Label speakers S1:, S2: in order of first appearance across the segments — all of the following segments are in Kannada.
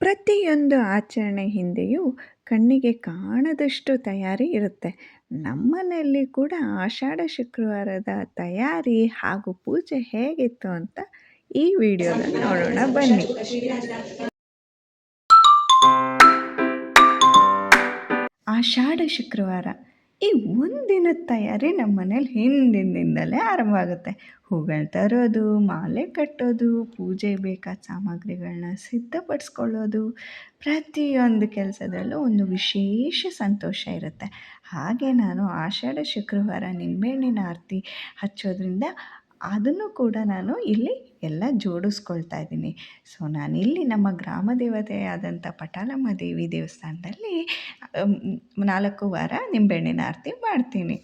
S1: ಪ್ರತಿಯೊಂದು ಆಚರಣೆ ಹಿಂದೆಯೂ ಕಣ್ಣಿಗೆ ಕಾಣದಷ್ಟು ತಯಾರಿ ಇರುತ್ತೆ. ನಮ್ಮನೆಯಲ್ಲಿ ಕೂಡ ಆಷಾಢ ಶುಕ್ರವಾರದ ತಯಾರಿ ಹಾಗೂ ಪೂಜೆ ಹೇಗಿತ್ತು ಅಂತ ಈ ವಿಡಿಯೋದಲ್ಲಿ ನೋಡೋಣ ಬನ್ನಿ. ಆಷಾಢ ಶುಕ್ರವಾರ ಈ ಒಂದಿನದ ತಯಾರಿ ನಮ್ಮ ಮನೇಲಿ ಹಿಂದಿನಿಂದಲೇ ಆರಂಭ ಆಗುತ್ತೆ. ಹೂಗಳು ತರೋದು, ಮಾಲೆ ಕಟ್ಟೋದು, ಪೂಜೆ ಬೇಕಾದ ಸಾಮಗ್ರಿಗಳನ್ನ ಸಿದ್ಧಪಡಿಸ್ಕೊಳ್ಳೋದು, ಪ್ರತಿಯೊಂದು ಕೆಲಸದಲ್ಲೂ ಒಂದು ವಿಶೇಷ ಸಂತೋಷ ಇರುತ್ತೆ. ಹಾಗೆ ನಾನು ಆಷಾಢ ಶುಕ್ರವಾರ ನಿಂಬೆಹಣ್ಣಿನ ಆರತಿ ಹಚ್ಚೋದ್ರಿಂದ ಅದನ್ನು ಕೂಡ ನಾನು ಇಲ್ಲಿ ಎಲ್ಲ ಜೋಡಿಸ್ಕೊಳ್ತಾ ಇದ್ದೀನಿ. ಸೊ ನಾನಿಲ್ಲಿ ನಮ್ಮ ಗ್ರಾಮ ದೇವತೆಯಾದಂಥ ಪಟಾಲಮ್ಮ ದೇವಿ ದೇವಸ್ಥಾನದಲ್ಲಿ 4 ವಾರ ನಿಂಬೆಹಣ್ಣಿನ ಆರತಿ ಮಾಡ್ತೀನಿ.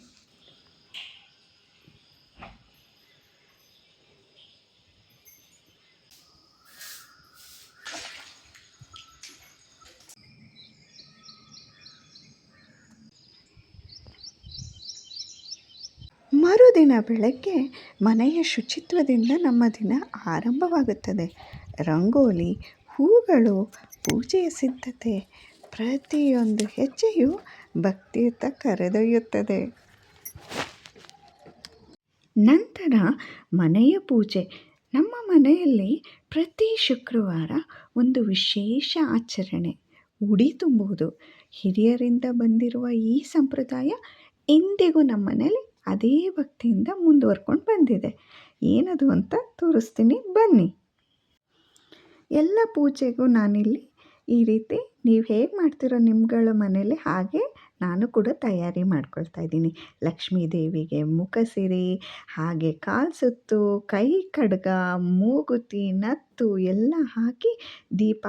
S1: ಮರುದಿನ ಬೆಳಗ್ಗೆ ಮನೆಯ ಶುಚಿತ್ವದಿಂದ ನಮ್ಮ ದಿನ ಆರಂಭವಾಗುತ್ತದೆ. ರಂಗೋಲಿ, ಹೂಗಳು, ಪೂಜೆಯ ಸಿದ್ಧತೆ, ಪ್ರತಿಯೊಂದು ಹೆಜ್ಜೆಯು ಭಕ್ತಿಯುತ ಕರೆದೊಯ್ಯುತ್ತದೆ. ನಂತರ ಮನೆಯ ಪೂಜೆ. ನಮ್ಮ ಮನೆಯಲ್ಲಿ ಪ್ರತಿ ಶುಕ್ರವಾರ ಒಂದು ವಿಶೇಷ ಆಚರಣೆ, ಉಡಿ ತುಂಬುವುದು. ಹಿರಿಯರಿಂದ ಬಂದಿರುವ ಈ ಸಂಪ್ರದಾಯ ಇಂದಿಗೂ ನಮ್ಮ ಮನೇಲಿ ಅದೇ ಭಕ್ತಿಯಿಂದ ಮುಂದುವರ್ಕೊಂಡು ಬಂದಿದೆ. ಏನದು ಅಂತ ತೋರಿಸ್ತೀನಿ ಬನ್ನಿ. ಎಲ್ಲ ಪೂಜೆಗೂ ನಾನಿಲ್ಲಿ ಈ ರೀತಿ ನೀವು ಹೇಗೆ ಮಾಡ್ತಿರೋ ನಿಮ್ಮಗಳ ಮನೇಲಿ ಹಾಗೆ ನಾನು ಕೂಡ ತಯಾರಿ ಮಾಡ್ಕೊಳ್ತಾ ಇದ್ದೀನಿ. ಲಕ್ಷ್ಮೀ ದೇವಿಗೆ ಮುಖಸಿರಿ, ಹಾಗೆ ಕಾಲು ಸುತ್ತು, ಕೈ ಕಡ್ಗ, ಮೂಗುತಿ, ನತ್ತು ಎಲ್ಲ ಹಾಕಿ ದೀಪ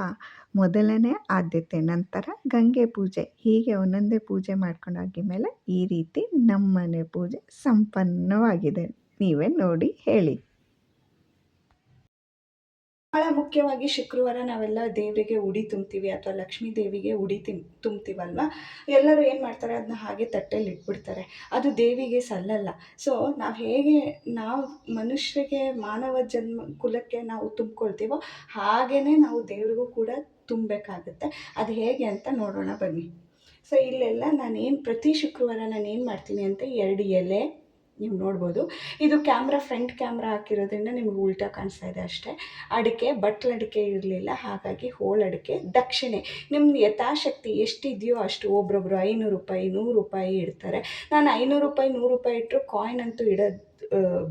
S1: ಮೊದಲನೇ ಆದ್ಯತೆ, ನಂತರ ಗಂಗೆ ಪೂಜೆ, ಹೀಗೆ ಒಂದೊಂದೇ ಪೂಜೆ ಮಾಡ್ಕೊಂಡಾಗಿ ಮೇಲೆ ಈ ರೀತಿ ನಮ್ಮನೆ ಪೂಜೆ ಸಂಪನ್ನವಾಗಿದೆ. ನೀವೇ ನೋಡಿ ಹೇಳಿ. ಭಾಳ ಮುಖ್ಯವಾಗಿ ಶುಕ್ರವಾರ ನಾವೆಲ್ಲ ದೇವರಿಗೆ ಉಡಿ ತುಂಬ್ತೀವಿ ಅಥವಾ ಲಕ್ಷ್ಮೀ ದೇವಿಗೆ ಉಡಿ ತುಂಬ್ತೀವಲ್ವ. ಎಲ್ಲರೂ ಏನು ಮಾಡ್ತಾರೆ, ಅದನ್ನ ಹಾಗೆ ತಟ್ಟೆಯಲ್ಲಿ ಇಟ್ಬಿಡ್ತಾರೆ. ಅದು ದೇವಿಗೆ ಸಲ್ಲಲ್ಲ. ಸೊ ನಾವು ಮನುಷ್ಯರಿಗೆ, ಮಾನವ ಜನ್ಮ ಕುಲಕ್ಕೆ ನಾವು ತುಂಬ್ಕೊಳ್ತೀವೋ ಹಾಗೇ ನಾವು ದೇವ್ರಿಗೂ ಕೂಡ ತುಂಬಬೇಕಾಗುತ್ತೆ. ಅದು ಹೇಗೆ ಅಂತ ನೋಡೋಣ ಬನ್ನಿ. ಸೊ ಇಲ್ಲೆಲ್ಲ ಪ್ರತಿ ಶುಕ್ರವಾರ ನಾನೇನು ಮಾಡ್ತೀನಿ ಅಂತ 2 ಎಲೆ ನೀವು ನೋಡ್ಬೋದು. ಇದು ಫ್ರಂಟ್ ಕ್ಯಾಮ್ರಾ ಹಾಕಿರೋದ್ರಿಂದ ನಿಮ್ಗೆ ಉಲ್ಟಾ ಕಾಣಿಸ್ತಾ ಇದೆ ಅಷ್ಟೇ. ಅಡಿಕೆ, ಬಟ್ಲಡಿಕೆ ಇರಲಿಲ್ಲ, ಹಾಗಾಗಿ ಹೋಳಡಿಕೆ. ದಕ್ಷಿಣೆ ನಿಮ್ದು ಯಥಾಶಕ್ತಿ ಎಷ್ಟಿದೆಯೋ ಅಷ್ಟು. ಒಬ್ರೊಬ್ರು 500 ರೂಪಾಯಿ, 100 ರೂಪಾಯಿ ಇಡ್ತಾರೆ. ನಾನು 500 ರೂಪಾಯಿ, 100 ರೂಪಾಯಿ ಇಟ್ಟರು ಕಾಯಿನ್ ಅಂತೂ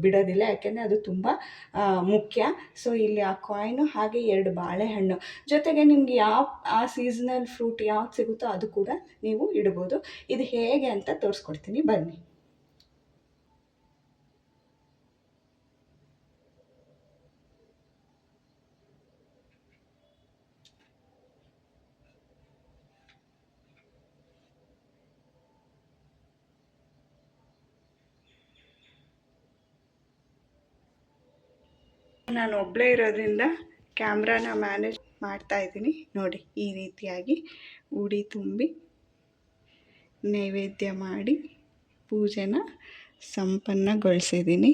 S1: ಬಿಡೋದಿಲ್ಲ, ಯಾಕೆಂದರೆ ಅದು ತುಂಬ ಮುಖ್ಯ. ಸೊ ಇಲ್ಲಿ ಆ ಕಾಯಿನು, ಹಾಗೆ 2 ಬಾಳೆಹಣ್ಣು, ಜೊತೆಗೆ ನಿಮ್ಗೆ ಆ ಸೀಸನಲ್ ಫ್ರೂಟ್ ಯಾವ್ದು ಸಿಗುತ್ತೋ ಅದು ಕೂಡ ನೀವು ಇಡ್ಬೋದು. ಇದು ಹೇಗೆ ಅಂತ ತೋರಿಸ್ಕೊಡ್ತೀನಿ ಬನ್ನಿ. ನಾನು ಒಬ್ಬಳೇ ಇರೋದ್ರಿಂದ ಕ್ಯಾಮ್ರಾನ ಮ್ಯಾನೇಜ್ ಮಾಡ್ತಾಯಿದ್ದೀನಿ. ನೋಡಿ, ಈ ರೀತಿಯಾಗಿ ಉಡಿ ತುಂಬಿ ನೈವೇದ್ಯ ಮಾಡಿ ಪೂಜೆನ ಸಂಪನ್ನಗೊಳಿಸಿದ್ದೀನಿ.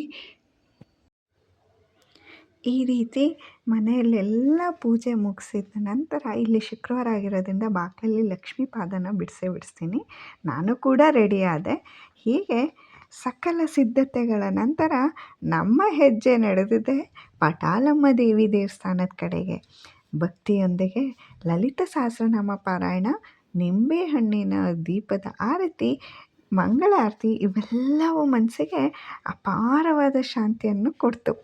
S1: ಈ ರೀತಿ ಮನೆಯಲ್ಲೆಲ್ಲ ಪೂಜೆ ಮುಗಿಸಿದ ನಂತರ ಇಲ್ಲಿ ಶುಕ್ರವಾರ ಆಗಿರೋದ್ರಿಂದ ಬಾಗಿಲಲ್ಲಿ ಲಕ್ಷ್ಮೀ ಪಾದನ ಬಿಡಿಸ್ತೀನಿ. ನಾನು ಕೂಡ ರೆಡಿ ಆದೆ. ಹೀಗೆ ಸಕಲ ಸಿದ್ಧತೆಗಳ ನಂತರ ನಮ್ಮ ಹೆಜ್ಜೆ ನಡೆದಿದೆ ಪಟಾಲಮ್ಮ ದೇವಿ ದೇವಸ್ಥಾನದ ಕಡೆಗೆ. ಭಕ್ತಿಯೊಂದಿಗೆ ಲಲಿತ ಸಹಸ್ರನಾಮ ಪಾರಾಯಣ, ನಿಂಬೆಹಣ್ಣಿನ ದೀಪದ ಆರತಿ, ಮಂಗಳಾರತಿ ಇವೆಲ್ಲವೂ ಮನಸ್ಸಿಗೆ ಅಪಾರವಾದ ಶಾಂತಿಯನ್ನು ಕೊಡ್ತು.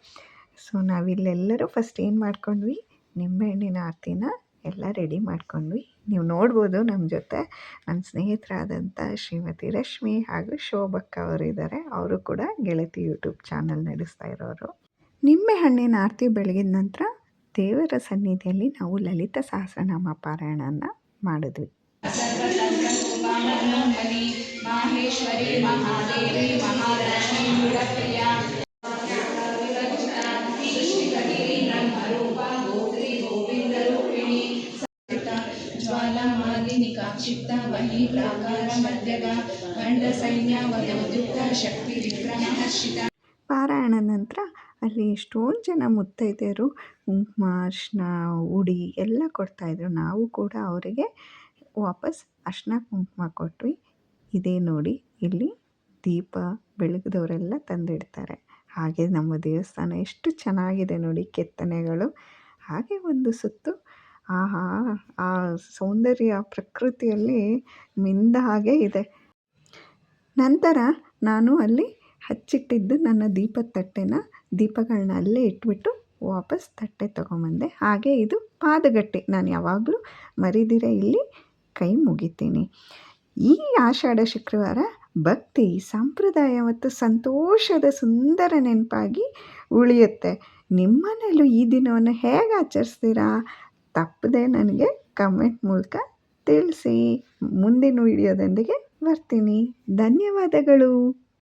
S1: ಸೊ ನಾವಿಲ್ಲೆಲ್ಲರೂ ಫಸ್ಟ್ ಏನು ಮಾಡ್ಕೊಂಡ್ವಿ, ನಿಂಬೆಹಣ್ಣಿನ ಆರತಿನ ಎಲ್ಲ ರೆಡಿ ಮಾಡ್ಕೊಂಡ್ವಿ. ನೀವು ನೋಡ್ಬೋದು ನಮ್ಮ ಜೊತೆ ನನ್ನ ಸ್ನೇಹಿತರಾದಂಥ ಶ್ರೀಮತಿ ರಶ್ಮಿ ಹಾಗೂ ಶೋಭಕ್ಕ ಅವರಿದ್ದಾರೆ. ಅವರು ಕೂಡ ಗೆಳತಿ ಯೂಟ್ಯೂಬ್ ಚಾನಲ್ ನಡೆಸ್ತಾ ಇರೋರು. ನಿಂಬೆಹಣ್ಣಿನ ಆರತಿ ಬೆಳಗಿದ ನಂತರ ದೇವರ ಸನ್ನಿಧಿಯಲ್ಲಿ ನಾವು ಲಲಿತ ಸಹಸ್ರನಾಮ ಪಾರಾಯಣನ ಮಾಡಿದ್ವಿ. ಮಾಹೇಶ್ವರಿ ಮಹಾದೇವಿ ಮಹಾಲಕ್ಷ್ಮಿ ಕ್ಷಿಪ್ತ ವಹಿ ಪ್ರಾಕಾರ ಮಧ್ಯಗ ಗಂಡ ಸೈನ್ಯ ವಯೋದ್ಯುಕ್ತ ಶಕ್ತಿ ವಿಕ್ರಮ ಹರ್ಷಿತ. ಪಾರಾಯಣ ನಂತರ
S2: ಅಲ್ಲಿ ಎಷ್ಟೊಂದು ಜನ ಮುತ್ತೈದೆಯರು ಕುಂಕುಮ ಅರಿಶಿನ ಉಡಿ ಎಲ್ಲ ಕೊಡ್ತಾಯಿದ್ರು. ನಾವು ಕೂಡ ಅವರಿಗೆ ವಾಪಸ್ ಅರಿಶಿನ ಕುಂಕುಮ ಕೊಟ್ವಿ. ಇದೇ ನೋಡಿ ಇಲ್ಲಿ ದೀಪ ಬೆಳಗ್ದವರೆಲ್ಲ ತಂದಿಡ್ತಾರೆ. ಹಾಗೆ ನಮ್ಮ ದೇವಸ್ಥಾನ ಎಷ್ಟು ಚೆನ್ನಾಗಿದೆ ನೋಡಿ, ಕೆತ್ತನೆಗಳು. ಹಾಗೆ ಒಂದು ಸುತ್ತು ಆಹಾ, ಆ ಸೌಂದರ್ಯ ಪ್ರಕೃತಿಯಲ್ಲಿ ಮಿಂದ ಹಾಗೆ ಇದೆ. ನಂತರ ನಾನು ಅಲ್ಲಿ ಹಚ್ಚಿಟ್ಟಿದ್ದು ನನ್ನ ದೀಪದ ತಟ್ಟೆನ ದೀಪಗಳನ್ನ ಅಲ್ಲೇ ಇಟ್ಬಿಟ್ಟು ವಾಪಸ್ ತಟ್ಟೆ ತೊಗೊಂಬಂದೆ. ಹಾಗೆ ಇದು ಪಾದಗಟ್ಟೆ, ನಾನು ಯಾವಾಗಲೂ ಮರಿದಿರ ಇಲ್ಲಿ ಕೈ ಮುಗಿತೀನಿ. ಈ ಆಷಾಢ ಶುಕ್ರವಾರ ಭಕ್ತಿ, ಸಂಪ್ರದಾಯ ಮತ್ತು ಸಂತೋಷದ ಸುಂದರ ನೆನಪಾಗಿ ಉಳಿಯುತ್ತೆ. ನಿಮ್ಮನೇಲೂ ಈ ದಿನವನ್ನು ಹೇಗೆ ಆಚರಿಸ್ತೀರಾ? ತಪ್ಪದೆ ನನಗೆ ಕಮೆಂಟ್ ಮೂಲಕ ತಿಳಿಸಿ. ಮುಂದಿನ ವಿಡಿಯೋದೊಂದಿಗೆ ಬರ್ತೀನಿ. ಧನ್ಯವಾದಗಳು.